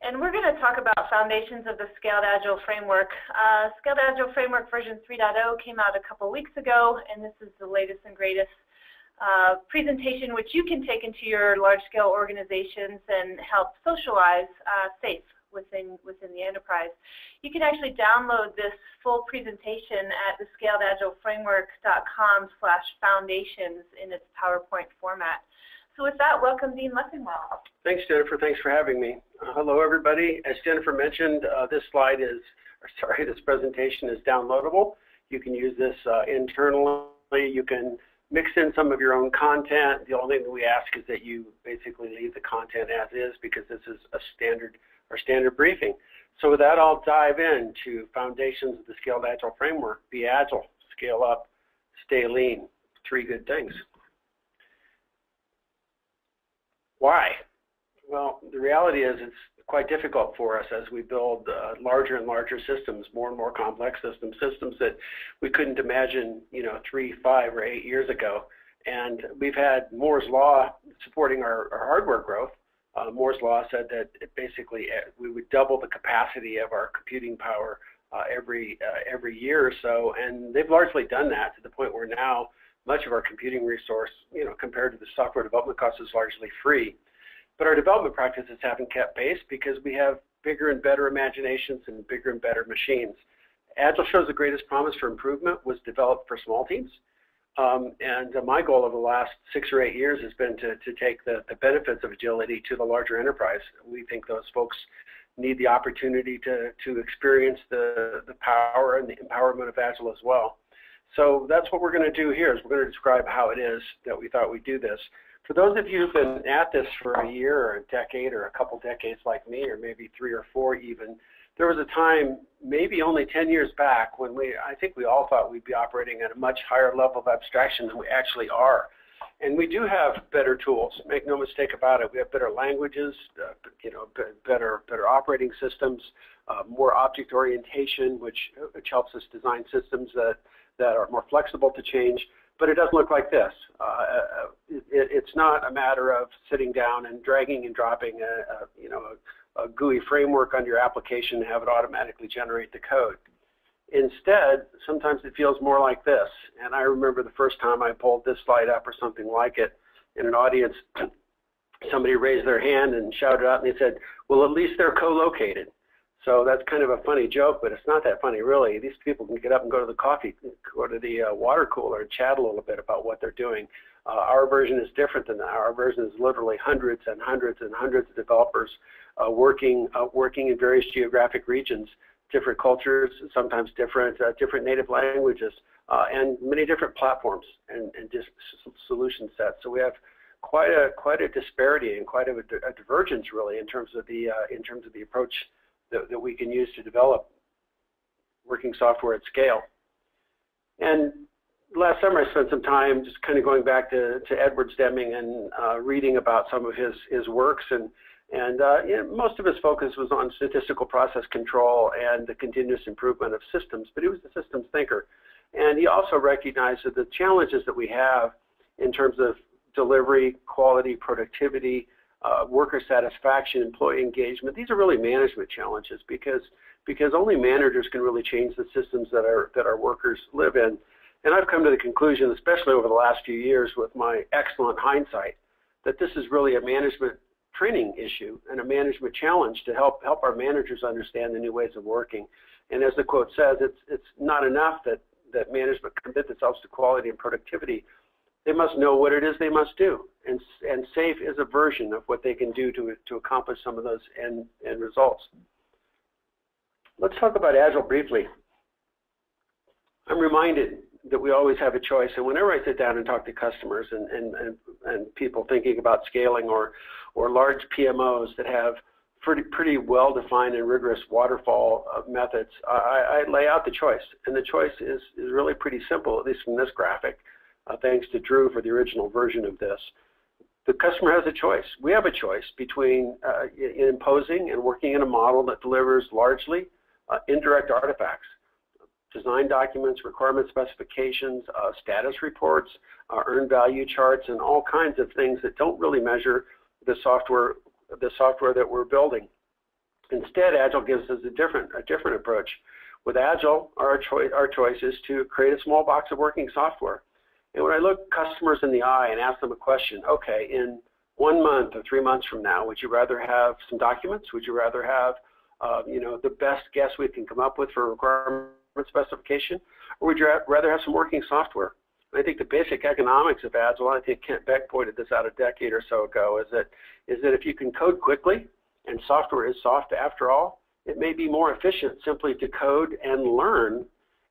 and we're going to talk about foundations of the Scaled Agile Framework. Scaled Agile Framework version 3.0 came out a couple weeks ago, and this is the latest and greatest presentation which you can take into your large-scale organizations and help socialize SAFe within the enterprise. You can actually download this full presentation at the scaledagileFramework.com/foundations in its PowerPoint format. So with that, welcome Dean Leffingwell. Thanks, Jennifer. Thanks for having me. Hello, everybody. As Jennifer mentioned, this presentation is downloadable. You can use this internally. You can mix in some of your own content. The only thing that we ask is that you basically leave the content as is, because this is our standard briefing. So with that, I'll dive into foundations of the Scaled Agile Framework. Be agile, scale up, stay lean. 3 good things. Why? Well, the reality is it's quite difficult for us as we build larger and larger systems, more and more complex systems that we couldn't imagine, 3, 5, or 8 years ago. And we've had Moore's Law supporting our hardware growth. Moore's Law said that basically we would double the capacity of our computing power every year or so, and they've largely done that to the point where now much of our computing resource, compared to the software development cost, is largely free. But our development practices haven't kept pace because we have bigger and better imaginations and bigger and better machines. Agile shows the greatest promise for improvement was developed for small teams. And my goal over the last 6 or 8 years has been to take the benefits of agility to the larger enterprise. We think those folks need the opportunity to experience the power and the empowerment of Agile as well. So that's what we're going to do here, is we're going to describe how it is that we thought we'd do this. For those of you who've been at this for a year or a decade or a couple decades like me, or maybe 3 or 4 even, there was a time, maybe only 10 years back, when I think we all thought we'd be operating at a much higher level of abstraction than we actually are. And we do have better tools, make no mistake about it. We have better languages, better operating systems, more object orientation, which helps us design systems that are more flexible to change. But it doesn't look like this. It's not a matter of sitting down and dragging and dropping a GUI framework on your application and have it automatically generate the code. Instead, sometimes it feels more like this. And I remember the first time I pulled this slide up or something like it in an audience, somebody raised their hand and shouted out, and they said, well, at least they're co-located. So that's kind of a funny joke, but it's not that funny, really. These people can get up and go to the water cooler and chat a little bit about what they're doing. Our version is different than that. Our version is literally hundreds and hundreds and hundreds of developers working in various geographic regions, different cultures, sometimes different native languages, and many different platforms and just solution sets. So we have quite a disparity and quite a divergence, really, in terms of the approach that we can use to develop working software at scale. And last summer I spent some time just kind of going back to Edward Deming and reading about some of his works, and most of his focus was on statistical process control and the continuous improvement of systems, but he was a systems thinker. And he also recognized that the challenges that we have in terms of delivery, quality, productivity, worker satisfaction, employee engagement, these are really management challenges because only managers can really change the systems that our workers live in. And I've come to the conclusion, especially over the last few years with my excellent hindsight, that this is really a management training issue and a management challenge to help our managers understand the new ways of working. And as the quote says, it's not enough that management commit themselves to quality and productivity. They must know what it is they must do, and SAFe is a version of what they can do to accomplish some of those end results. Let's talk about Agile briefly. I'm reminded that we always have a choice, and whenever I sit down and talk to customers and people thinking about scaling or large PMOs that have pretty well-defined and rigorous waterfall methods, I lay out the choice, and the choice is really pretty simple, at least from this graphic. Thanks to Drew for the original version of this. The customer has a choice. We have a choice between imposing and working in a model that delivers largely indirect artifacts, design documents, requirement specifications, status reports, earned value charts, and all kinds of things that don't really measure the software that we're building. Instead, Agile gives us a different approach. With Agile, our choice is to create a small box of working software. And when I look customers in the eye and ask them a question, okay, in 1 month or 3 months from now, would you rather have some documents? Would you rather have the best guess we can come up with for requirement specification? Or would you rather have some working software? And I think the basic economics of Agile, I think Kent Beck pointed this out a decade or so ago, is that if you can code quickly, and software is soft after all, it may be more efficient simply to code and learn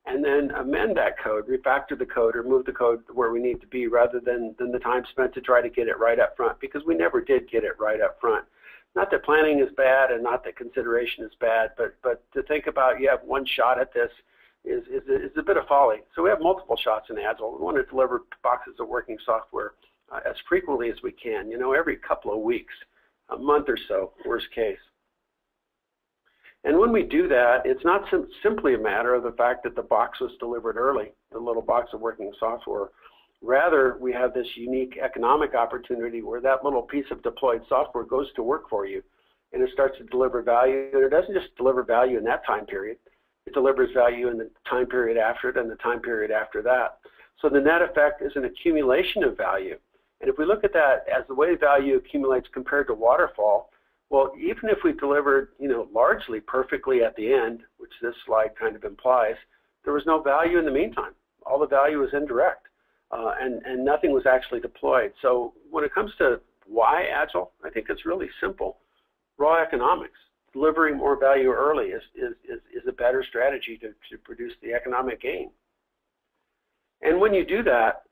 and then amend that code, refactor the code, or move the code where we need to be, rather than the time spent to try to get it right up front, because we never did get it right up front. Not that planning is bad and not that consideration is bad, but to think about you have one shot at this is a bit of folly. So we have multiple shots in Agile. We want to deliver boxes of working software as frequently as we can, every couple of weeks, a month or so, worst case. And when we do that, it's not simply a matter of the fact that the box was delivered early, the little box of working software. Rather, we have this unique economic opportunity where that little piece of deployed software goes to work for you, and it starts to deliver value. And it doesn't just deliver value in that time period. It delivers value in the time period after it and the time period after that. So the net effect is an accumulation of value. And if we look at that as the way value accumulates compared to waterfall, well, even if we delivered, largely perfectly at the end, which this slide kind of implies, there was no value in the meantime. All the value was indirect, and nothing was actually deployed. So when it comes to why Agile, I think it's really simple. Raw economics. Delivering more value early is a better strategy to produce the economic gain. And when you do that,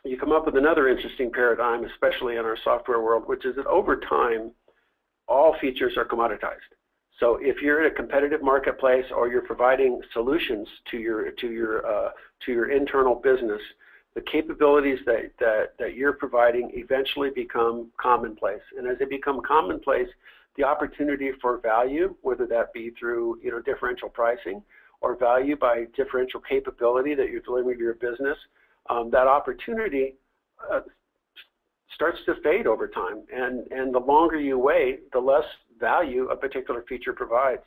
you come up with another interesting paradigm, especially in our software world, which is that over time, all features are commoditized. So if you're in a competitive marketplace or you're providing solutions to your internal business, the capabilities that you're providing eventually become commonplace. And as they become commonplace, the opportunity for value, whether that be through differential pricing or value by differential capability that you're delivering to your business, that opportunity starts to fade over time, and the longer you wait, the less value a particular feature provides.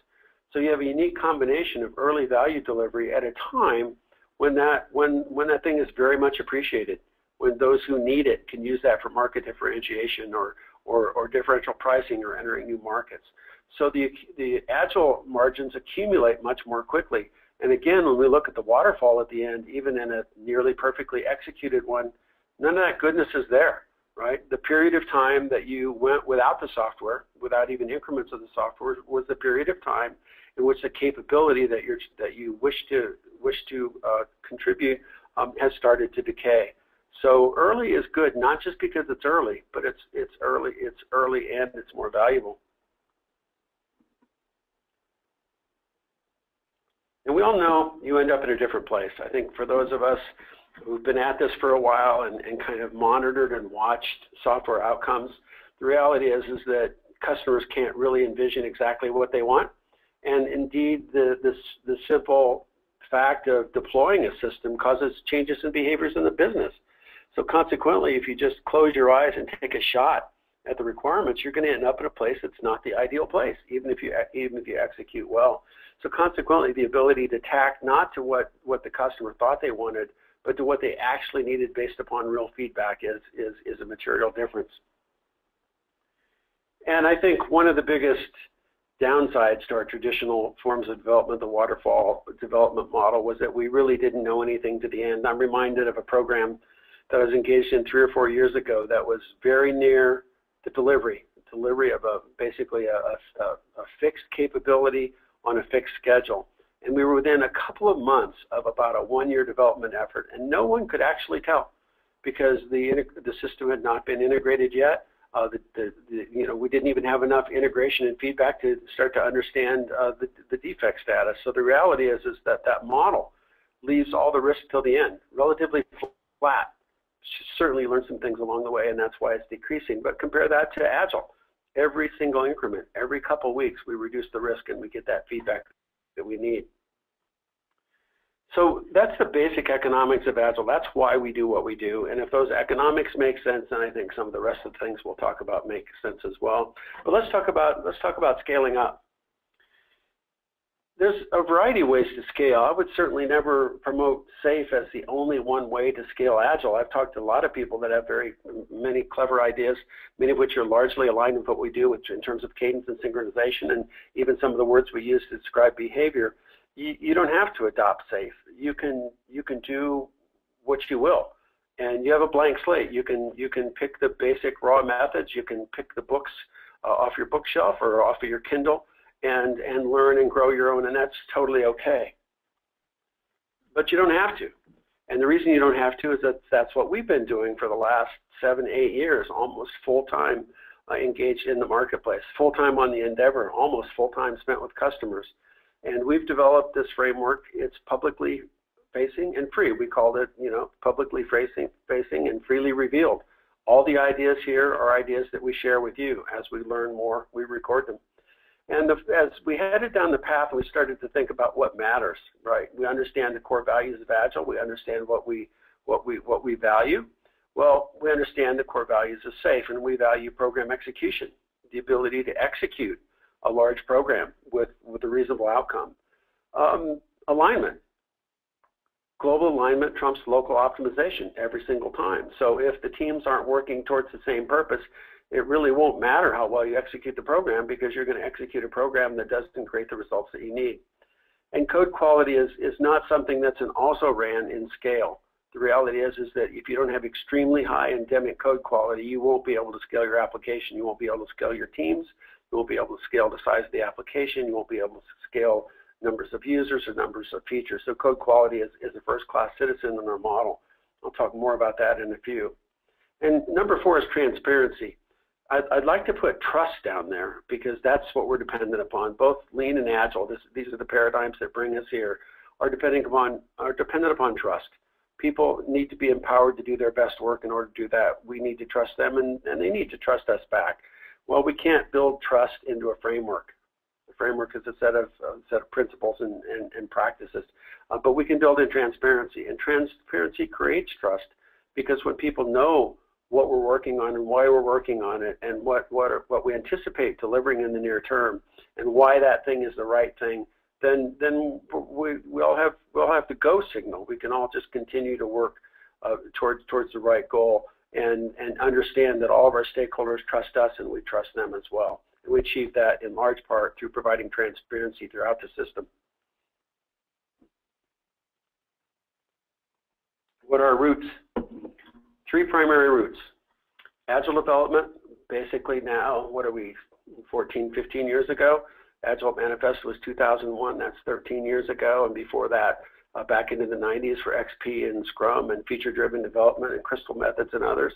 So you have a unique combination of early value delivery at a time when that thing is very much appreciated, when those who need it can use that for market differentiation or differential pricing or entering new markets. So the Agile margins accumulate much more quickly. And again, when we look at the waterfall at the end, even in a nearly perfectly executed one, none of that goodness is there. Right? The period of time that you went without the software, without even increments of the software, was the period of time in which the capability that you wish to contribute has started to decay. So early is good, not just because it's early, but it's early and it's more valuable. And we all know you end up in a different place. I think for those of us who've been at this for a while and kind of monitored and watched software outcomes, the reality is that customers can't really envision exactly what they want. And indeed, the simple fact of deploying a system causes changes in behaviors in the business. So consequently, if you just close your eyes and take a shot at the requirements, you're going to end up in a place that's not the ideal place, even if you execute well. So consequently, the ability to tack not to what the customer thought they wanted, but to what they actually needed based upon real feedback is a material difference. And I think one of the biggest downsides to our traditional forms of development, the waterfall development model, was that we really didn't know anything to the end. I'm reminded of a program that I was engaged in 3 or 4 years ago that was very near the delivery of basically a fixed capability on a fixed schedule. And we were within a couple of months of about a 1-year development effort, and no one could actually tell because the system had not been integrated yet. We didn't even have enough integration and feedback to start to understand the defect status. So the reality is that model leaves all the risk till the end, relatively flat. Certainly learn some things along the way, and that's why it's decreasing. But compare that to Agile. Every single increment, every couple of weeks, we reduce the risk and we get that feedback that we need. So that's the basic economics of Agile. That's why we do what we do. And if those economics make sense, then I think some of the rest of the things we'll talk about make sense as well. But let's talk about scaling up. There's a variety of ways to scale. I would certainly never promote SAFE as the only one way to scale Agile. I've talked to a lot of people that have very many clever ideas, many of which are largely aligned with what we do in terms of cadence and synchronization, and even some of the words we use to describe behavior. You don't have to adopt SAFE. You can do what you will, and you have a blank slate. You can pick the basic raw methods. You can pick the books off your bookshelf or off of your Kindle, and learn and grow your own, and that's totally okay. But you don't have to. And the reason you don't have to is that that's what we've been doing for the last 7, 8 years, almost full-time engaged in the marketplace, full-time on the endeavor, almost full-time spent with customers. And we've developed this framework. It's publicly facing and free. We called it, publicly facing and freely revealed. All the ideas here are ideas that we share with you. As we learn more, we record them. And as we headed down the path, we started to think about what matters, right? We understand the core values of Agile. We understand what we value. Well, we understand the core values of SAFE, and we value program execution, the ability to execute a large program with a reasonable outcome. Alignment. Global alignment trumps local optimization every single time. So if the teams aren't working towards the same purpose, it really won't matter how well you execute the program, because you're going to execute a program that doesn't create the results that you need. And code quality is not something that's an also-ran in scale. The reality is that if you don't have extremely high endemic code quality, you won't be able to scale your application. You won't be able to scale your teams. You won't be able to scale the size of the application. You won't be able to scale numbers of users or numbers of features. So code quality is a first-class citizen in our model. I'll talk more about that in a few. And number 4 is transparency. I'd like to put trust down there, because that's what we're dependent upon. Both lean and agile, these are the paradigms that bring us here, are dependent upon trust. People need to be empowered to do their best work. In order to do that, we need to trust them, and they need to trust us back. Well, we can't build trust into a framework. A framework is a set of principles and practices, but we can build in transparency, and transparency creates trust, because when people know what we're working on and why we're working on it, and what we anticipate delivering in the near term, and why that thing is the right thing, then we'll have the go signal. We can all just continue to work towards the right goal, and understand that all of our stakeholders trust us and we trust them as well. And we achieve that in large part through providing transparency throughout the system. What are our roots? 3 primary roots. Agile development, basically now, what are we, 14, 15 years ago? Agile Manifesto was 2001, that's 13 years ago, and before that, back into the 90s for XP and Scrum and feature-driven development and Crystal methods and others.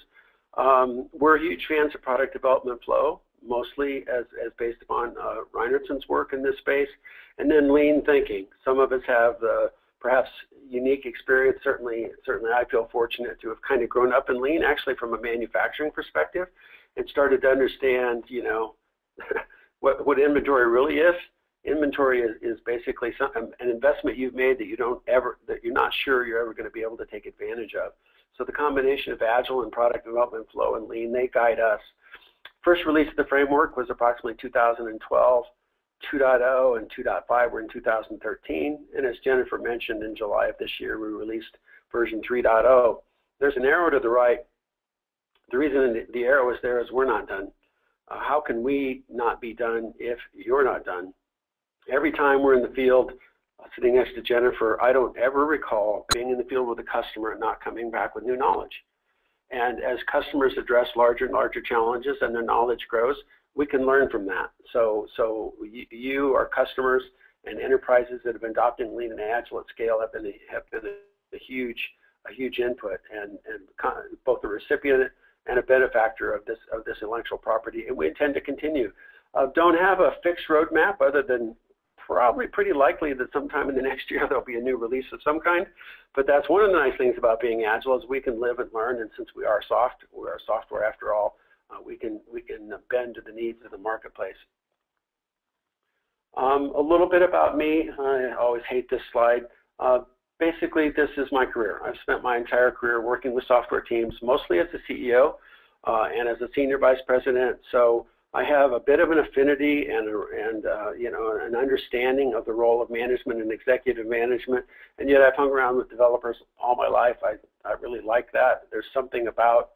We're huge fans of product development flow, mostly as based upon Reinertsen's work in this space, and then lean thinking. Some of us have perhaps unique experience. Certainly I feel fortunate to have kind of grown up in lean, actually from a manufacturing perspective, and started to understand, what inventory really is. Inventory is basically an investment you've made that you're not sure you're ever going to be able to take advantage of. So the combination of Agile and product development flow and lean, they guide us. First release of the framework was approximately 2012. 2.0 and 2.5 were in 2013, and as Jennifer mentioned, in July of this year, we released version 3.0. There's an arrow to the right. The reason the arrow is there is we're not done. How can we not be done if you're not done? Every time we're in the field, sitting next to Jennifer, I don't ever recall being in the field with a customer and not coming back with new knowledge. And as customers address larger and larger challenges and their knowledge grows, we can learn from that. So you, our customers, and enterprises that have been adopting lean and agile at scale have been a huge input, and both a recipient and a benefactor of this intellectual property. And we intend to continue. Don't have a fixed roadmap, other than probably pretty likely that sometime in the next year there'll be a new release of some kind. But that's one of the nice things about being agile, is we can live and learn, and since we are software after all, we can bend to the needs of the marketplace. A little bit about me. I always hate this slide. Basically, this is my career. I've spent my entire career working with software teams, mostly as a CEO and as a senior vice president. So I have a bit of an affinity and you know, an understanding of the role of management and executive management, and yet I've hung around with developers all my life. I really like that. There's something about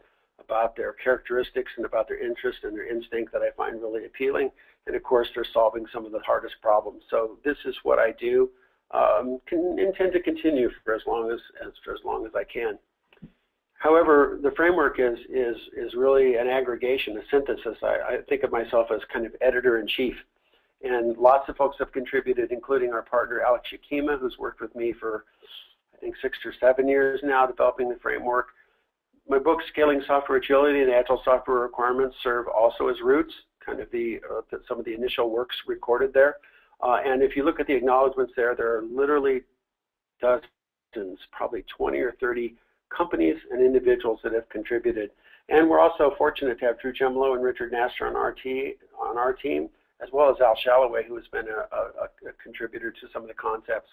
their characteristics and about their interest and their instinct that I find really appealing. And of course, they're solving some of the hardest problems. So this is what I do. Intend to continue for as long as I can. However, the framework is really an aggregation, a synthesis. I think of myself as kind of editor-in-chief. And lots of folks have contributed, including our partner, Alex Yakima, who's worked with me for, I think, 6 or 7 years now, developing the framework. My book, Scaling Software Agility and Agile Software Requirements, serve also as roots, kind of some of the initial works recorded there. And if you look at the acknowledgments there are literally dozens, probably 20 or 30 companies and individuals that have contributed. And we're also fortunate to have Drew Gemlow and Richard Nasser on our team, as well as Al Shalloway, who has been a contributor to some of the concepts.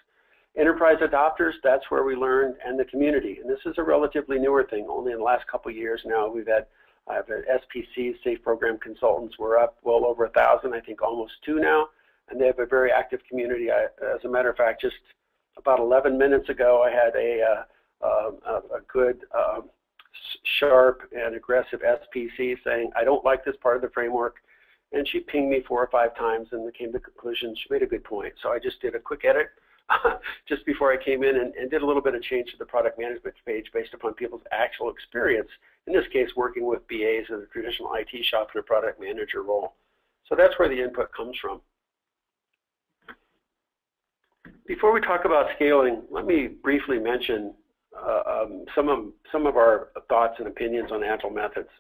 Enterprise adopters, that's where we learned, and the community. And this is a relatively newer thing. Only in the last couple of years now, I've had SPCs, Safe Program Consultants. We're up well over 1,000, I think almost 2 now. And they have a very active community. As a matter of fact, just about 11 minutes ago, I had a good, sharp and aggressive SPC saying, I don't like this part of the framework. And she pinged me 4 or 5 times and came to the conclusion she made a good point. So I just did a quick edit just before I came in and did a little bit of change to the product management page based upon people's actual experience, in this case working with BAs in a traditional IT shop in a product manager role. So that's where the input comes from. Before we talk about scaling, let me briefly mention some of our thoughts and opinions on Agile methods.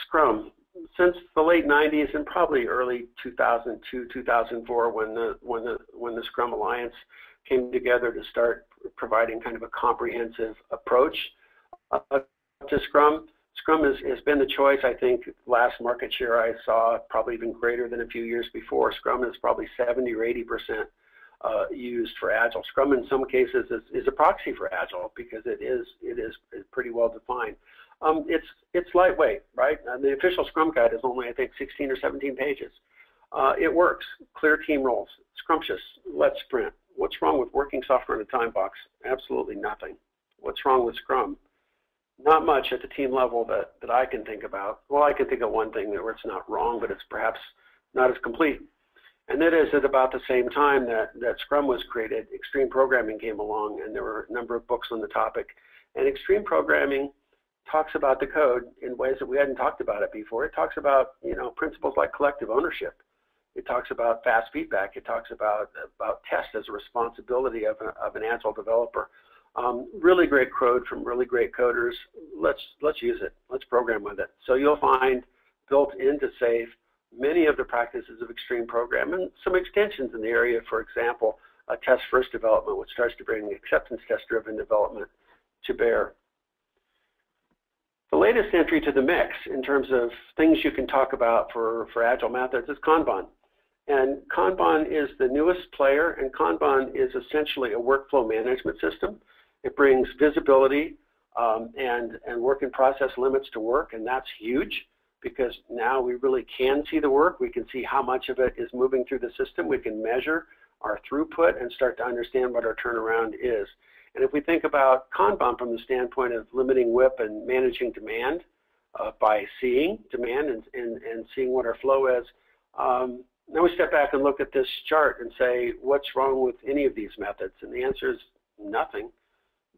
Scrum. Since the late 90s and probably early 2002, 2004, when the Scrum Alliance came together to start providing kind of a comprehensive approach to Scrum. Scrum has been the choice. I think last market share I saw, probably even greater than a few years before. Scrum is probably 70 or 80% used for Agile. Scrum in some cases is a proxy for Agile because it is pretty well defined. It's lightweight, right? The official Scrum Guide is only, I think, 16 or 17 pages. It works. Clear team roles. Scrumptious. Let's sprint. What's wrong with working software in a time box? Absolutely nothing. What's wrong with Scrum? Not much at the team level that I can think about. Well, I can think of one thing where it's not wrong, but it's perhaps not as complete. And that is at about the same time that Scrum was created, extreme programming came along, and there were a number of books on the topic. And extreme programming talks about the code in ways that we hadn't talked about it before. It talks about, you know, principles like collective ownership. It talks about fast feedback. It talks about test as a responsibility of an Agile developer. Really great code from really great coders. Let's use it. Let's program with it. So you'll find built into SAFe many of the practices of extreme program and some extensions in the area, for example, test-first development, which starts to bring acceptance test-driven development to bear. The latest entry to the mix in terms of things you can talk about for Agile methods is Kanban. And Kanban is the newest player, and Kanban is essentially a workflow management system. It brings visibility and work in process limits to work, and that's huge because now we really can see the work. We can see how much of it is moving through the system. We can measure our throughput and start to understand what our turnaround is. And if we think about Kanban from the standpoint of limiting WIP and managing demand by seeing demand and seeing what our flow is, now we step back and look at this chart and say, what's wrong with any of these methods? And the answer is nothing.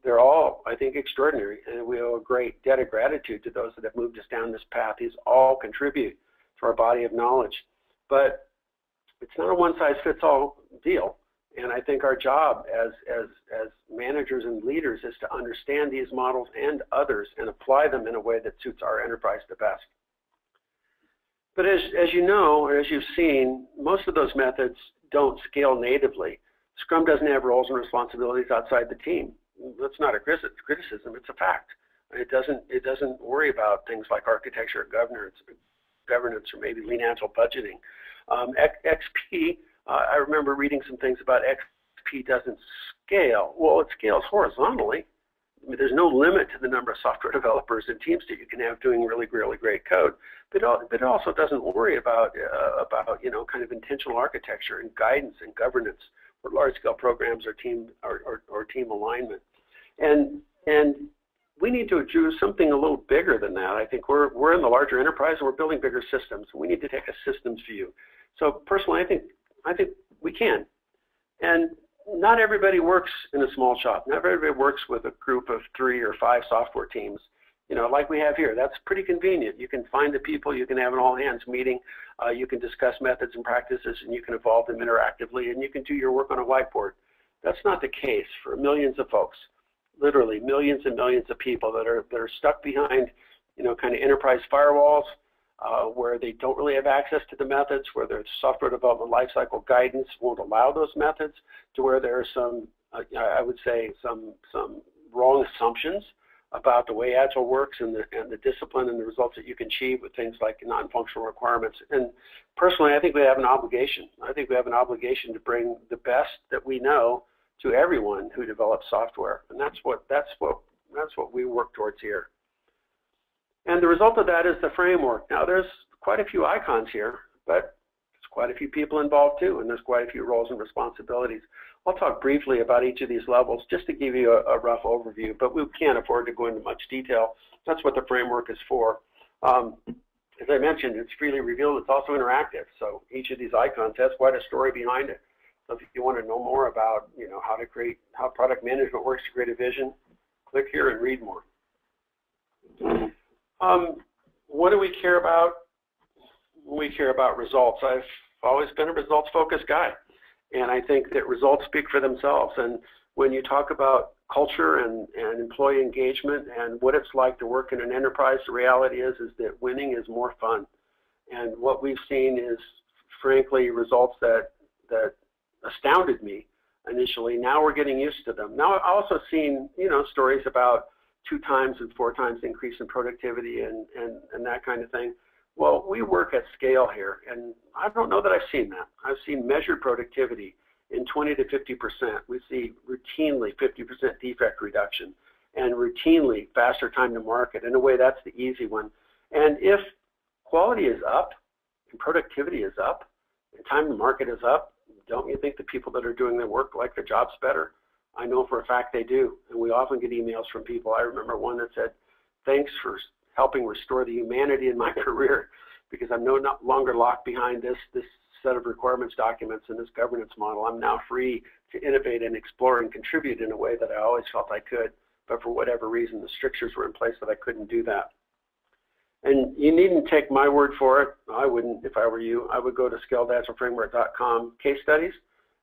They're all, I think, extraordinary, and we owe a great debt of gratitude to those that have moved us down this path. These all contribute to our body of knowledge. But it's not a one-size-fits-all deal. And I think our job as managers and leaders is to understand these models and others and apply them in a way that suits our enterprise the best. But as you know, or as you've seen, most of those methods don't scale natively. Scrum doesn't have roles and responsibilities outside the team. That's not a criticism, it's a fact. It doesn't worry about things like architecture or governance or maybe lean agile budgeting. XP, I remember reading some things about XP doesn't scale. Well, it scales horizontally, there's no limit to the number of software developers and teams that you can have doing really, really great code. But it also doesn't worry about kind of intentional architecture and guidance and governance for large-scale programs or team alignment. And we need to do something a little bigger than that. I think we're in the larger enterprise and we're building bigger systems. We need to take a systems view. So personally, I think we can. And not everybody works in a small shop. Not everybody works with a group of 3 or 5 software teams, like we have here. That's pretty convenient. You can find the people, you can have an all-hands meeting, you can discuss methods and practices, and you can evolve them interactively, and you can do your work on a whiteboard. That's not the case for millions of folks, literally millions and millions of people that are stuck behind, kind of enterprise firewalls, where they don't really have access to the methods, where their software development lifecycle guidance won't allow those methods, to where there are some, I would say, some wrong assumptions about the way Agile works and the discipline and the results that you can achieve with things like non-functional requirements. And personally, I think we have an obligation. I think we have an obligation to bring the best that we know to everyone who develops software, and that's what we work towards here. And the result of that is the framework. Now, there's quite a few icons here, but there's quite a few people involved too, and there's quite a few roles and responsibilities. I'll talk briefly about each of these levels just to give you a rough overview, but we can't afford to go into much detail. That's what the framework is for. As I mentioned, it's freely revealed. It's also interactive, so each of these icons has quite a story behind it. So if you want to know more about, how product management works to create a vision, click here and read more. What do we care about? We care about results. I've always been a results-focused guy, and I think that results speak for themselves. And when you talk about culture and employee engagement and what it's like to work in an enterprise, the reality is that winning is more fun. And what we've seen is, frankly, results that astounded me initially. Now we're getting used to them. Now I've also seen, stories about 2 times and 4 times increase in productivity and that kind of thing. Well, we work at scale here, and I don't know that I've seen that. I've seen measured productivity in 20 to 50%. We see routinely 50% defect reduction and routinely faster time to market. In a way, that's the easy one. And if quality is up and productivity is up and time to market is up, don't you think the people that are doing the work like their jobs better? I know for a fact they do, and we often get emails from people. I remember one that said, "Thanks for helping restore the humanity in my career, because I'm no longer locked behind this set of requirements documents and this governance model. I'm now free to innovate and explore and contribute in a way that I always felt I could, but for whatever reason, the strictures were in place that I couldn't do that." And you needn't take my word for it. I wouldn't if I were you. I would go to scaledagileFramework.com case studies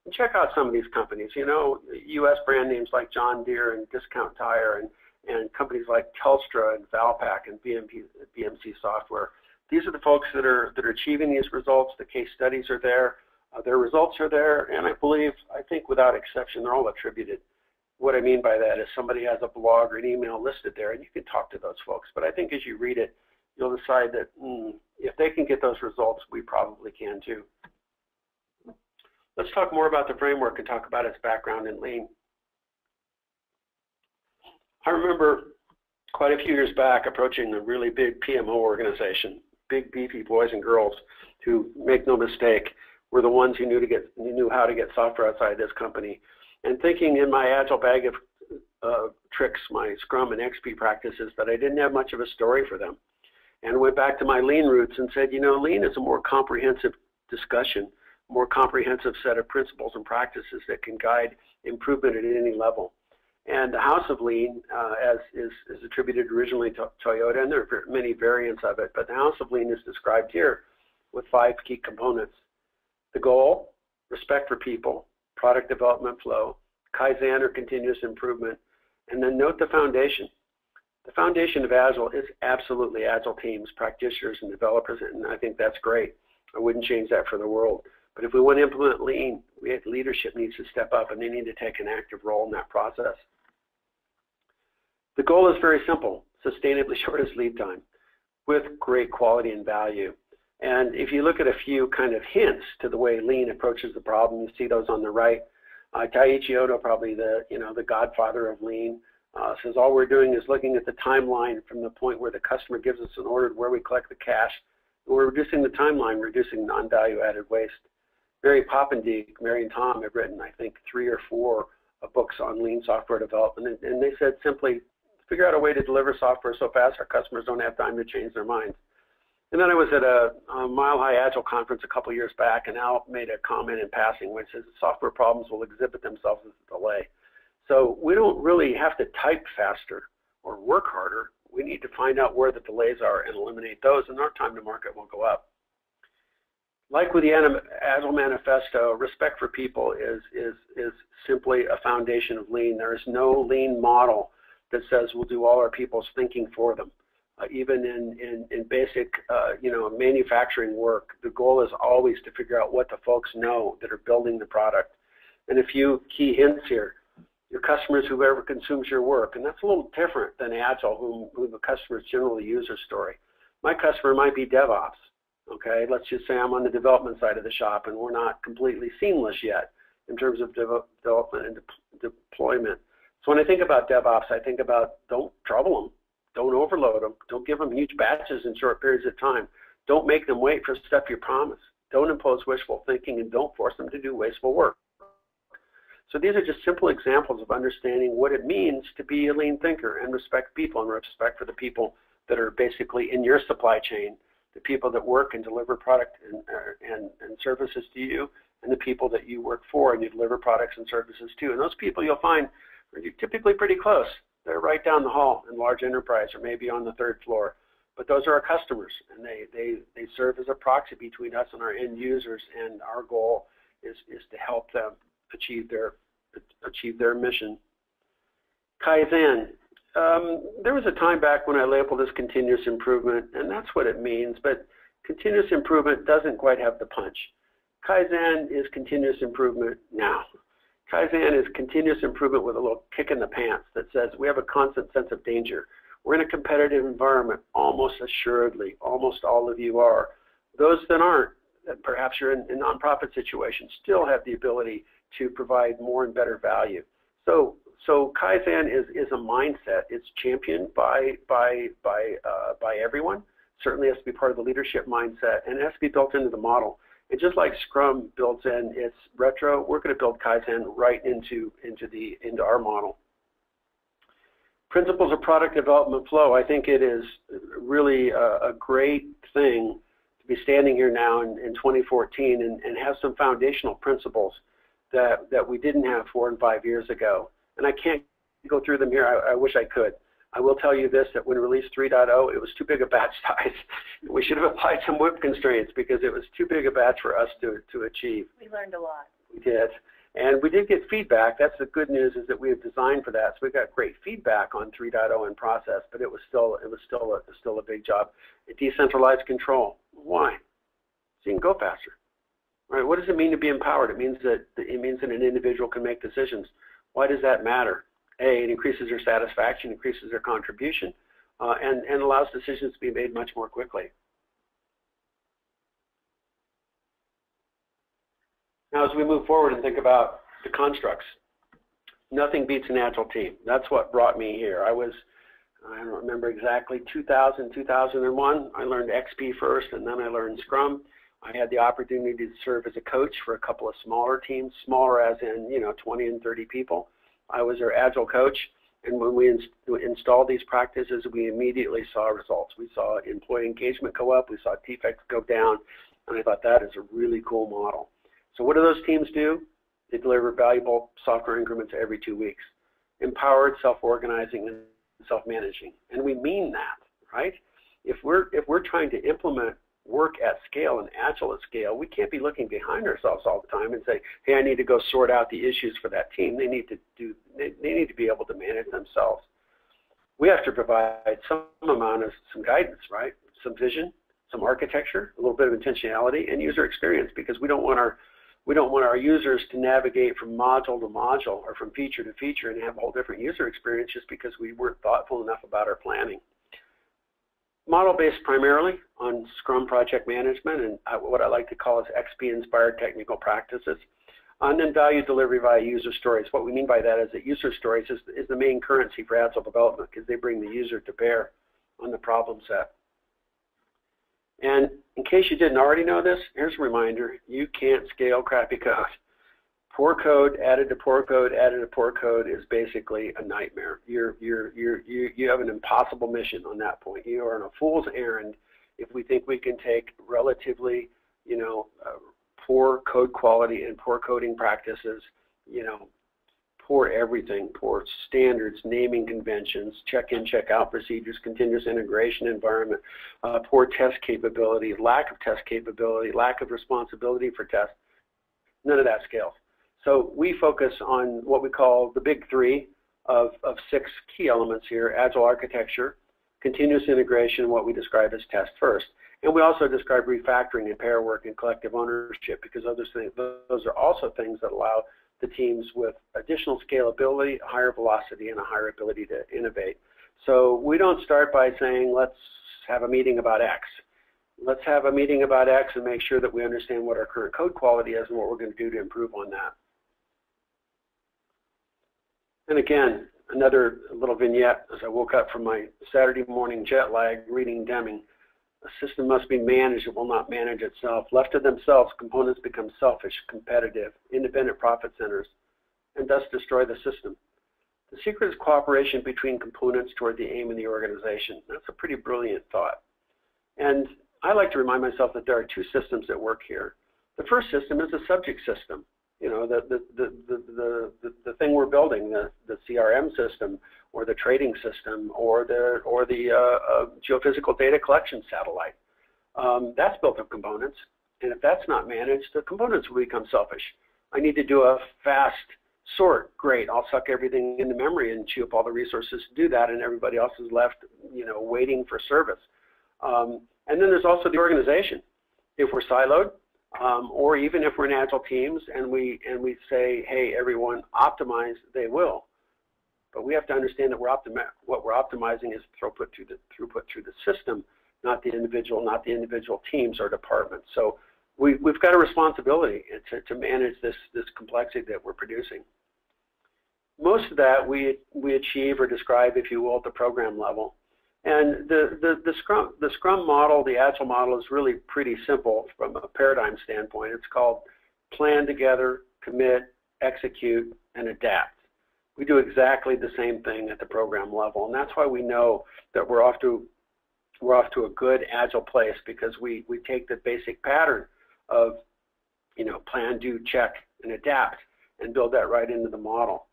and check out some of these companies. U.S. brand names like John Deere and Discount Tire and companies like Telstra and Valpak and BMC Software. These are the folks that are achieving these results. The case studies are there. Their results are there, and I think without exception, they're all attributed. What I mean by that is somebody has a blog or an email listed there, and you can talk to those folks. But I think as you read it, you'll decide that if they can get those results, we probably can too. Let's talk more about the framework and talk about its background in Lean. I remember quite a few years back approaching a really big PMO organization, big beefy boys and girls who, make no mistake, were the ones who knew how to get software outside this company. And thinking in my Agile bag of tricks, my Scrum and XP practices, that I didn't have much of a story for them. And went back to my Lean roots and said, Lean is a more comprehensive discussion, more comprehensive set of principles and practices that can guide improvement at any level. And the House of Lean, as is attributed originally to Toyota, and there are many variants of it, but the House of Lean is described here with 5 key components. The goal, respect for people, product development flow, Kaizen or continuous improvement, and then note the foundation. The foundation of Agile is absolutely Agile teams, practitioners, and developers, and I think that's great. I wouldn't change that for the world. But if we want to implement Lean, leadership needs to step up, and they need to take an active role in that process. The goal is very simple: sustainably shortest lead time with great quality and value. And if you look at a few kind of hints to the way Lean approaches the problem, you see those on the right. Taiichi Ohno, probably the godfather of Lean, Says all we're doing is looking at the timeline from the point where the customer gives us an order to where we collect the cash. We're reducing the timeline, reducing non-value added waste. Mary Poppendieck, Mary and Tom have written, I think, 3 or 4 books on lean software development, and they said simply, figure out a way to deliver software so fast our customers don't have time to change their minds. And then I was at a Mile High Agile conference a couple years back, and Al made a comment in passing which says software problems will exhibit themselves as a delay. So we don't really have to type faster or work harder. We need to find out where the delays are and eliminate those, and our time to market will go up. Like with the Agile Manifesto, respect for people is simply a foundation of lean. There is no lean model that says we'll do all our people's thinking for them. Even in basic, manufacturing work, the goal is always to figure out what the folks know that are building the product. And a few key hints here. Your customers, whoever consumes your work, and that's a little different than Agile, who the customers generally user story. My customer might be DevOps. Okay, let's just say I'm on the development side of the shop and we're not completely seamless yet in terms of development and deployment. So when I think about DevOps, I think about don't trouble them, don't overload them, don't give them huge batches in short periods of time, don't make them wait for stuff you promise, don't impose wishful thinking, and don't force them to do wasteful work. So these are just simple examples of understanding what it means to be a lean thinker and respect people and respect for the people that are basically in your supply chain, the people that work and deliver product and services to you, and the people that you work for and you deliver products and services to. And those people you'll find are typically pretty close. They're right down the hall in large enterprise or maybe on the 3rd floor. But those are our customers, and they serve as a proxy between us and our end users, and our goal is to help them achieve their mission. Kaizen. There was a time back when I labeled this continuous improvement, and that's what it means, but continuous improvement doesn't quite have the punch. Kaizen is continuous improvement now. Kaizen is continuous improvement with a little kick in the pants that says we have a constant sense of danger. We're in a competitive environment, almost assuredly. Almost all of you are. Those that aren't, that perhaps you're in nonprofit situations, still have the ability to provide more and better value. So Kaizen is a mindset. It's championed by everyone. Certainly has to be part of the leadership mindset, and it has to be built into the model. And just like Scrum builds in its retro, we're going to build Kaizen right into our model. Principles of product development flow. I think it is really a great thing to be standing here now in 2014 and have some foundational principles that we didn't have 4 and 5 years ago. And I can't go through them here. I wish I could. I will tell you this, that when release 3.0, it was too big a batch size. We should have applied some WIP constraints because it was too big a batch for us to achieve. We learned a lot. We did. And we did get feedback. That's the good news, is that we have designed for that. So we got great feedback on 3.0 in process, but it was still a big job. Decentralized control. Why? So you can go faster. Right? What does it mean to be empowered? It means that an individual can make decisions. Why does that matter? A, it increases their satisfaction, increases their contribution, and allows decisions to be made much more quickly. Now, as we move forward and think about the constructs, nothing beats an Agile team. That's what brought me here. I don't remember exactly, 2000, 2001. I learned XP first, and then I learned Scrum. I had the opportunity to serve as a coach for a couple of smaller teams, smaller as in 20 and 30 people. I was their Agile coach, and when we installed these practices, we immediately saw results. We saw employee engagement go up, we saw defects go down, and I thought that is a really cool model. So what do those teams do? They deliver valuable software increments every 2 weeks, empowered, self-organizing, and self-managing. And we mean that, right? If we're trying to implement work at scale and Agile at scale, we can't be looking behind ourselves all the time and say, hey, I need to go sort out the issues for that team. They need to be able to manage themselves. We have to provide some amount of some guidance, right? Some vision, some architecture, a little bit of intentionality, and user experience, because we don't want our users to navigate from module to module or from feature to feature and have a whole different user experience just because we weren't thoughtful enough about our planning. Model based primarily on Scrum project management and what I like to call is XP-inspired technical practices. And then value delivery via user stories. What we mean by that is that user stories is the main currency for Agile development because they bring the user to bear on the problem set. And in case you didn't already know this, here's a reminder: you can't scale crappy code. Poor code added to poor code added to poor code is basically a nightmare. You have an impossible mission on that point. You are on a fool's errand if we think we can take relatively, poor code quality and poor coding practices, poor everything, poor standards, naming conventions, check-in, check-out procedures, continuous integration environment, poor test capability, lack of test capability, lack of responsibility for tests. None of that scales. So we focus on what we call the big three of 6 key elements here: Agile architecture, continuous integration, what we describe as test first. And we also describe refactoring and pair work and collective ownership, because those are also things that allow the teams with additional scalability, higher velocity, and a higher ability to innovate. So we don't start by saying, let's have a meeting about X. Let's have a meeting about X and make sure that we understand what our current code quality is and what we're going to do to improve on that. And again, another little vignette as I woke up from my Saturday morning jet lag reading Deming. A system must be managed, it will not manage itself. Left to themselves, components become selfish, competitive, independent profit centers, and thus destroy the system. The secret is cooperation between components toward the aim of the organization. That's a pretty brilliant thought. And I like to remind myself that there are 2 systems at work here. The first system is a subject system. The thing we're building, the CRM system, or the trading system, or the geophysical data collection satellite. That's built of components, and if that's not managed, the components will become selfish. I need to do a fast sort. Great, I'll suck everything into memory and chew up all the resources to do that, and everybody else is left, waiting for service. And then there's also the organization. If we're siloed, or even if we're in agile teams and we say, hey, everyone, optimize, they will. But we have to understand that what we're optimizing is throughput through the system, not the individual teams or departments. So we've got a responsibility to manage this complexity that we're producing. Most of that we achieve or describe, if you will, at the program level. And the Scrum model, the Agile model, is really pretty simple from a paradigm standpoint. It's called plan together, commit, execute, and adapt. We do exactly the same thing at the program level, and that's why we know that we're off to a good Agile place, because we take the basic pattern of plan, do, check, and adapt, and build that right into the model.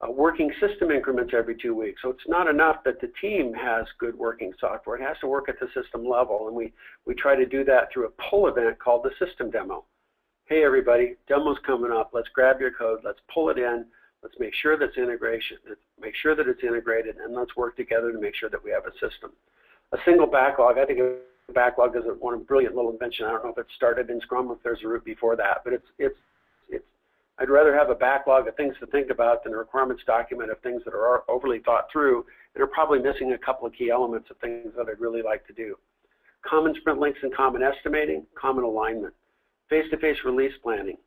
Working system increments every 2 weeks. So it's not enough that the team has good working software. It has to work at the system level, and we try to do that through a pull event called the system demo. Hey everybody, demo's coming up. Let's grab your code. Let's pull it in. Let's make sure that it's integrated, and let's work together to make sure that we have a system. A single backlog. I think a backlog is a brilliant little invention. I don't know if it started in Scrum or if there's a root before that, but I'd rather have a backlog of things to think about than a requirements document of things that are overly thought through and are probably missing a couple of key elements of things that I'd really like to do. Common sprint links and common estimating, common alignment, face-to-face release planning.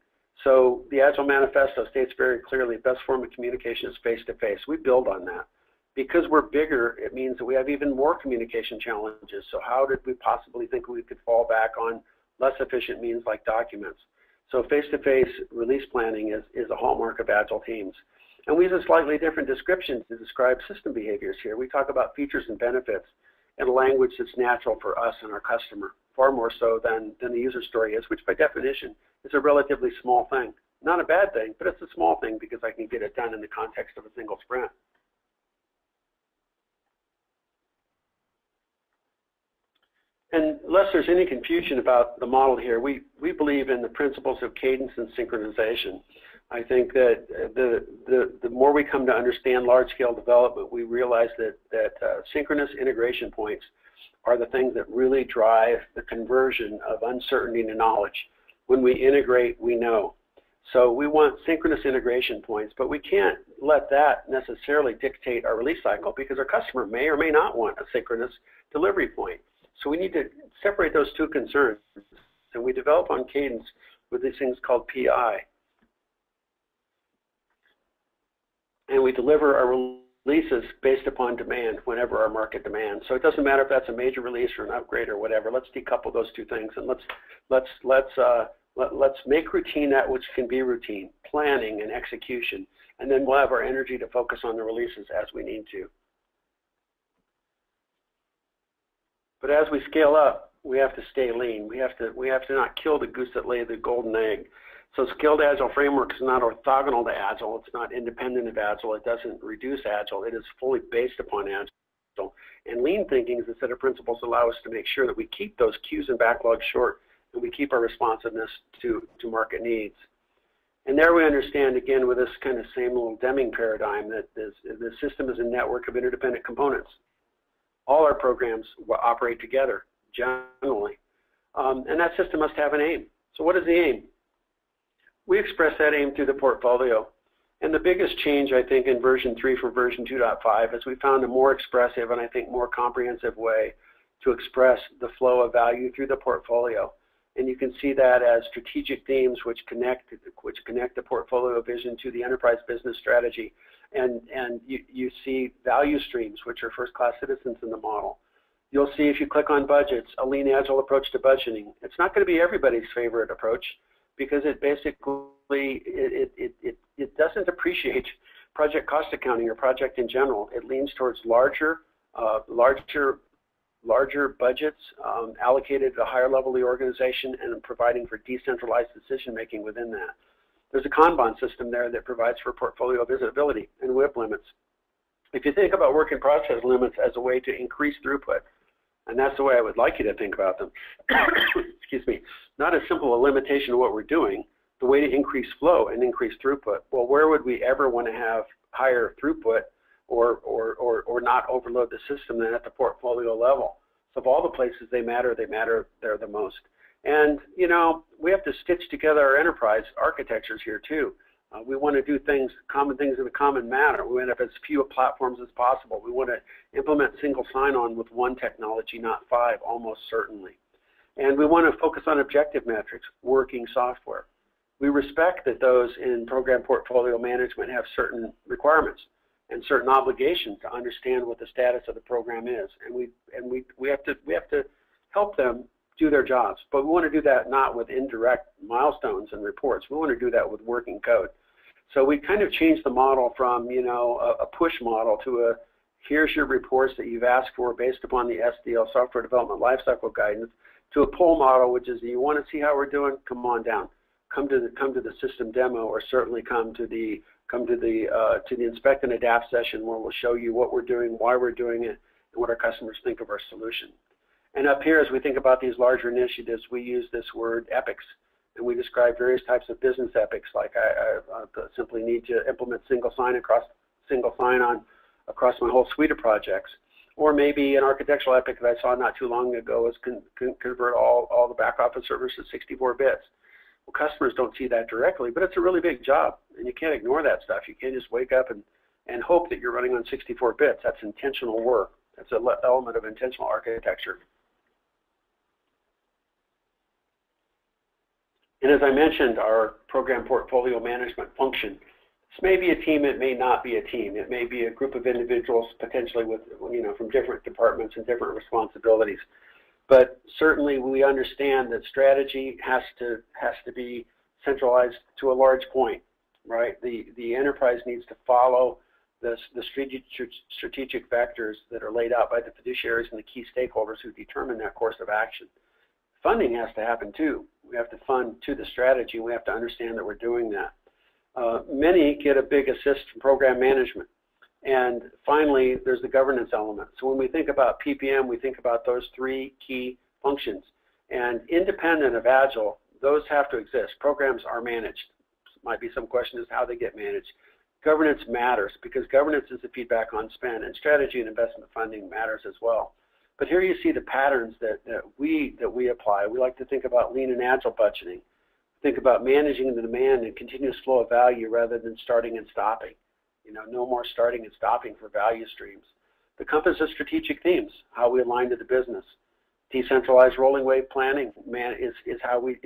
So the Agile Manifesto states very clearly, best form of communication is face-to-face. We build on that. Because we're bigger, it means that we have even more communication challenges. So how did we possibly think we could fall back on less efficient means like documents? So face-to-face release planning is a hallmark of Agile teams. And we use a slightly different description to describe system behaviors here. We talk about features and benefits in a language that's natural for us and our customer, far more so than the user story is, which by definition is a relatively small thing. Not a bad thing, but it's a small thing because I can get it done in the context of a single sprint. And unless there's any confusion about the model here, we believe in the principles of cadence and synchronization. I think that the more we come to understand large-scale development, we realize that synchronous integration points are the things that really drive the conversion of uncertainty to knowledge. When we integrate, we know. So we want synchronous integration points, but we can't let that necessarily dictate our release cycle, because our customer may or may not want a synchronous delivery point. So we need to separate those two concerns, and we develop on cadence with these things called PI. and we deliver our releases based upon demand whenever our market demands. So it doesn't matter if that's a major release or an upgrade or whatever. Let's decouple those two things, and let's make routine that which can be routine, planning and execution, and then we'll have our energy to focus on the releases as we need to. But as we scale up, we have to stay lean. We have to not kill the goose that laid the golden egg. So Scaled Agile Framework is not orthogonal to Agile. It's not independent of Agile. It doesn't reduce Agile. It is fully based upon Agile. And lean thinking is a set of principles that allow us to make sure that we keep those queues and backlogs short, and we keep our responsiveness to market needs. And there we understand, again, with this kind of same little Deming paradigm, that the system is a network of interdependent components. All our programs will operate together, generally. And that system must have an aim. So what is the aim? We express that aim through the portfolio. And the biggest change, I think, in version 3 from version 2.5 is we found a more expressive and I think more comprehensive way to express the flow of value through the portfolio. And you can see that as strategic themes which connect the portfolio vision to the enterprise business strategy. And you see value streams, which are first-class citizens in the model. You'll see, if you click on budgets, a lean agile approach to budgeting. It's not going to be everybody's favorite approach, because it basically it doesn't appreciate project cost accounting or project in general. It leans towards larger budgets allocated at a higher level of the organization and providing for decentralized decision making within that. There's a Kanban system there that provides for portfolio visibility and WIP limits. If you think about work in process limits as a way to increase throughput, and that's the way I would like you to think about them, excuse me, not as simple a limitation of what we're doing, the way to increase flow and increase throughput. Well, where would we ever want to have higher throughput or not overload the system than at the portfolio level? So of all the places they matter there the most. And, you know, we have to stitch together our enterprise architectures here too. We want to do common things in a common manner. We want to have as few platforms as possible. We want to implement single sign-on with one technology, not 5, almost certainly. And we want to focus on objective metrics, working software. We respect that those in program portfolio management have certain requirements and certain obligations to understand what the status of the program is. And we have to help them do their jobs. But we want to do that not with indirect milestones and reports. We want to do that with working code. So we kind of changed the model from, you know, a push model to a here's your reports that you've asked for based upon the SDL software development lifecycle guidance, to a pull model, which is, you want to see how we're doing? Come on down. Come to the system demo, or certainly come to the inspect and adapt session, where we'll show you what we're doing, why we're doing it, and what our customers think of our solution. And up here, as we think about these larger initiatives, we use this word epics, and we describe various types of business epics, like I simply need to implement single sign-on across my whole suite of projects. Or maybe an architectural epic that I saw not too long ago is convert all the back office servers to 64 bits. Well, customers don't see that directly, but it's a really big job, and you can't ignore that stuff. You can't just wake up and hope that you're running on 64 bits. That's intentional work. That's an element of intentional architecture. And as I mentioned, our program portfolio management function, this may be a team, it may not be a team. It may be a group of individuals, potentially with, you know, from different departments and different responsibilities. But certainly we understand that strategy has to be centralized to a large point, right? The enterprise needs to follow the strategic vectors that are laid out by the fiduciaries and the key stakeholders who determine that course of action. Funding has to happen too. We have to fund to the strategy. We have to understand that we're doing that. Many get a big assist from program management. And finally, there's the governance element. So when we think about PPM, we think about those 3 key functions. And independent of Agile, those have to exist. Programs are managed. Might be some question as to how they get managed. Governance matters, because governance is the feedback on spend, and strategy and investment funding matters as well. But here you see the patterns that we apply. We like to think about lean and agile budgeting. Think about managing the demand and continuous flow of value rather than starting and stopping. You know, no more starting and stopping for value streams. The compass of strategic themes, how we align to the business. Decentralized rolling wave planning is how we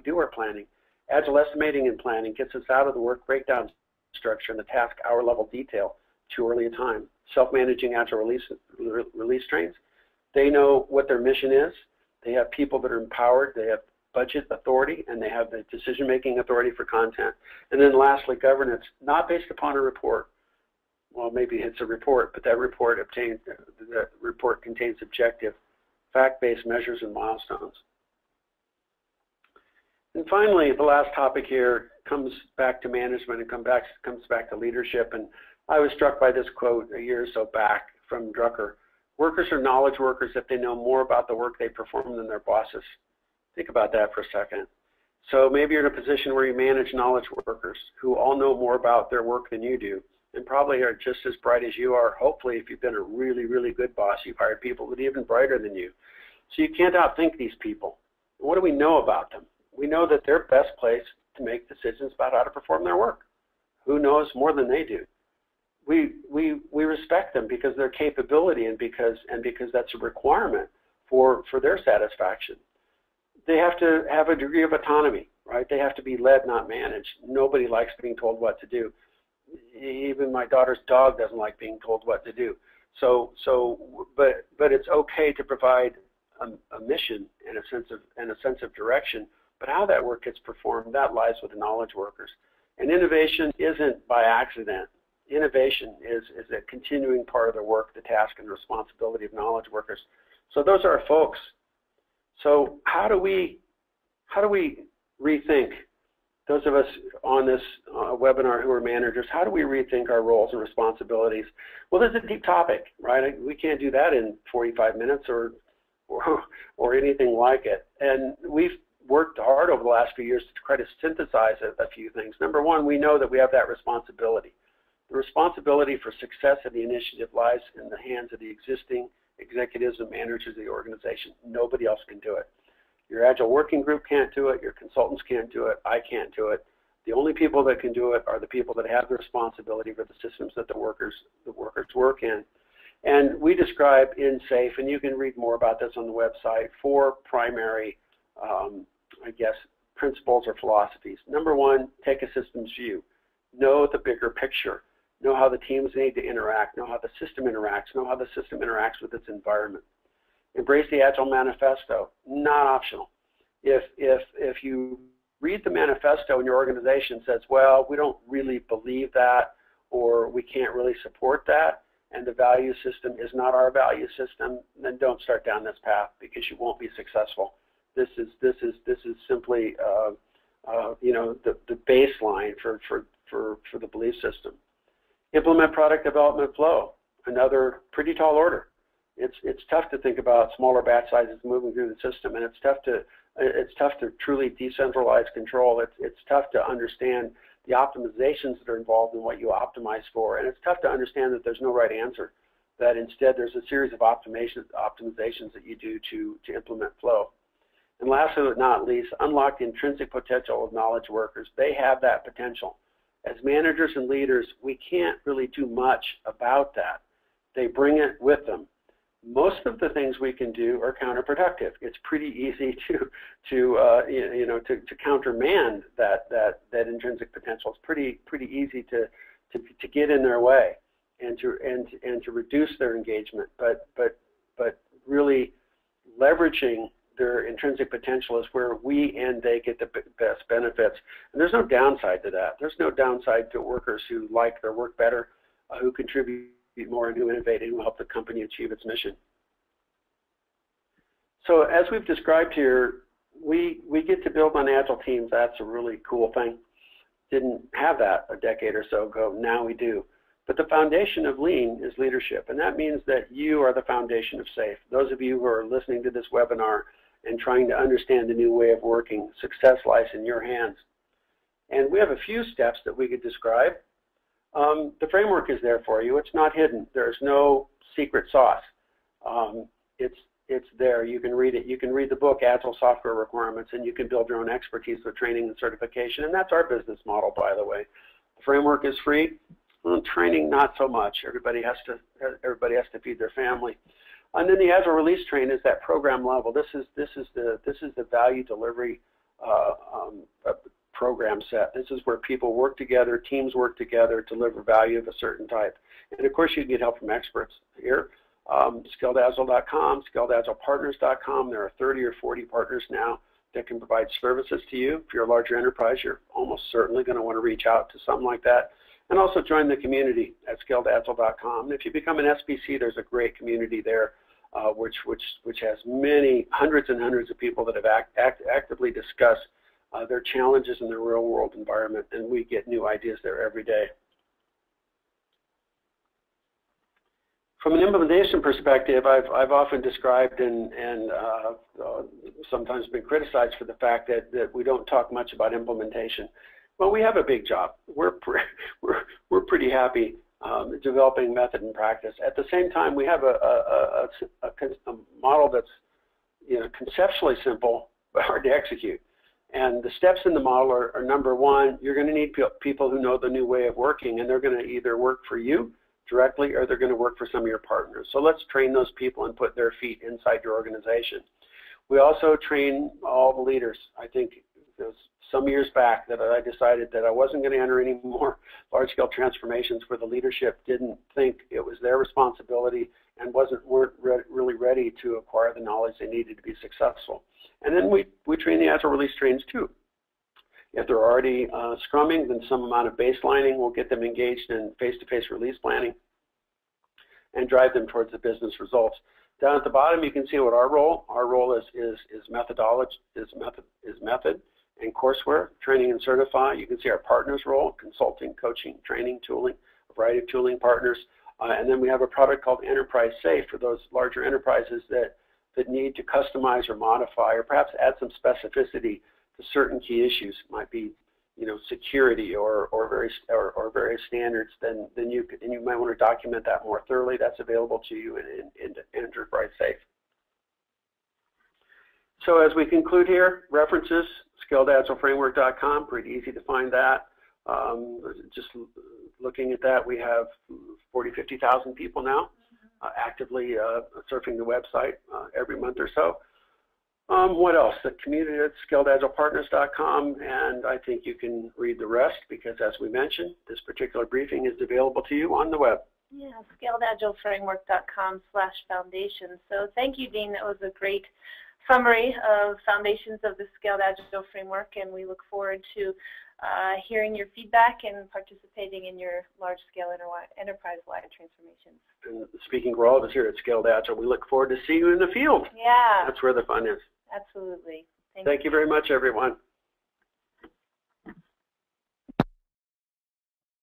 do our planning. Agile estimating and planning gets us out of the work breakdown structure and the task hour level detail too early a time. Self-managing agile release trains, they know what their mission is. They have people that are empowered. They have budget authority, and they have the decision-making authority for content. And then lastly, governance, not based upon a report. Well, maybe it's a report, but that report contains objective, fact-based measures and milestones. And finally, the last topic here comes back to management and comes back to leadership. And I was struck by this quote a year or so back from Drucker. Workers are knowledge workers if they know more about the work they perform than their bosses. Think about that for a second. So maybe you're in a position where you manage knowledge workers who all know more about their work than you do and probably are just as bright as you are. Hopefully, if you've been a really, really good boss, you've hired people that are even brighter than you. So you can't outthink these people. What do we know about them? We know that they're best placed to make decisions about how to perform their work. Who knows more than they do? We respect them because of their capability and because that's a requirement for their satisfaction. They have to have a degree of autonomy, right? They have to be led, not managed. Nobody likes being told what to do. Even my daughter's dog doesn't like being told what to do. But it's okay to provide a mission and a sense of direction. But how that work gets performed, that lies with the knowledge workers. And innovation isn't by accident. Innovation is a continuing part of the work, the task, and the responsibility of knowledge workers. So those are our folks. So how do we rethink, those of us on this webinar who are managers, how do we rethink our roles and responsibilities? Well, this is a deep topic, right? We can't do that in 45 minutes or anything like it. And we've worked hard over the last few years to try to synthesize a few things. Number one, we know that we have that responsibility. The responsibility for success of the initiative lies in the hands of the existing executives and managers of the organization. Nobody else can do it. Your Agile Working Group can't do it. Your consultants can't do it. I can't do it. The only people that can do it are the people that have the responsibility for the systems that the workers work in. And we describe in SAFE, and you can read more about this on the website, 4 primary, principles or philosophies. Number one, take a systems view. Know the bigger picture. Know how the teams need to interact. Know how the system interacts. Know how the system interacts with its environment. Embrace the Agile Manifesto. Not optional. If you read the manifesto and your organization says, well, we don't really believe that, or we can't really support that, and the value system is not our value system, then don't start down this path because you won't be successful. This is simply the baseline for the belief system. Implement product development flow, another pretty tall order. It's tough to think about smaller batch sizes moving through the system, and it's tough to truly decentralize control. It's tough to understand the optimizations that are involved in what you optimize for, and it's tough to understand that there's no right answer. That instead there's a series of optimizations that you do to implement flow. And lastly but not least, unlock the intrinsic potential of knowledge workers. They have that potential. As managers and leaders, we can't really do much about that. They bring it with them. Most of the things we can do are counterproductive. It's pretty easy to countermand that intrinsic potential. It's pretty easy to get in their way and to reduce their engagement. But really leveraging their intrinsic potential is where we and they get the best benefits. And there's no downside to that. There's no downside to workers who like their work better, who contribute more, and who innovate, and who help the company achieve its mission. So as we've described here, we get to build on Agile teams. That's a really cool thing. Didn't have that a decade or so ago. Now we do. But the foundation of Lean is leadership, and that means that you are the foundation of SAFE. Those of you who are listening to this webinar and trying to understand the new way of working, success lies in your hands. And we have a few steps that we could describe. The framework is there for you. It's not hidden. There's no secret sauce. It's there. You can read it. You can read the book, Agile Software Requirements, and you can build your own expertise with training and certification. And that's our business model, by the way. The framework is free. Well, training, not so much. Everybody has to feed their family. And then the Agile Release Train is that program level. This is the value delivery program set. This is where people work together, teams work together, deliver value of a certain type. And of course, you can get help from experts here. ScaleDazzle.com, ScaleDazzlePartners.com. There are 30 or 40 partners now that can provide services to you. If you're a larger enterprise, you're almost certainly going to want to reach out to something like that. And also join the community at ScaleDazzle.com. And if you become an SBC, there's a great community there, which has many, hundreds and hundreds of people that have actively discussed their challenges in their real world environment, and we get new ideas there every day. From an implementation perspective, I've often described and sometimes been criticized for the fact that we don't talk much about implementation. Well, we have a big job. We're pretty happy developing method and practice. At the same time, we have a model that's, you know, conceptually simple but hard to execute. And the steps in the model are number one, you're going to need people who know the new way of working, and they're going to either work for you directly or they're going to work for some of your partners. So let's train those people and put their feet inside your organization. We also train all the leaders. I think it was some years back that I decided that I wasn't going to enter any more large-scale transformations where the leadership didn't think it was their responsibility and weren't really ready to acquire the knowledge they needed to be successful. And then we train the Agile release trains too. If they're already scrumming, then some amount of baselining will get them engaged in face-to-face release planning and drive them towards the business results. Down at the bottom, you can see what our role is methodology, is method and courseware, training and certify. You can see our partners role, consulting, coaching, training, tooling, a variety of tooling partners. And then we have a product called Enterprise Safe for those larger enterprises that need to customize or modify or perhaps add some specificity to certain key issues. Might be, you know, security or various standards. Then you might want to document that more thoroughly. That's available to you in Enterprise Safe. So as we conclude here, references, ScaleDazzleFramework.com, pretty easy to find that. Just looking at that, we have 50,000 people now actively surfing the website every month or so. What else? The community at ScaleDazzlePartners.com, and I think you can read the rest because, as we mentioned, this particular briefing is available to you on the web. Yeah, ScaleDazzleFramework.com/foundation. So thank you, Dean. That was a great summary of foundations of the Scaled Agile framework, and we look forward to hearing your feedback and participating in your large-scale enterprise-wide transformations. And speaking for all of us here at Scaled Agile, we look forward to seeing you in the field. Yeah. That's where the fun is. Absolutely. Thank you very much, everyone.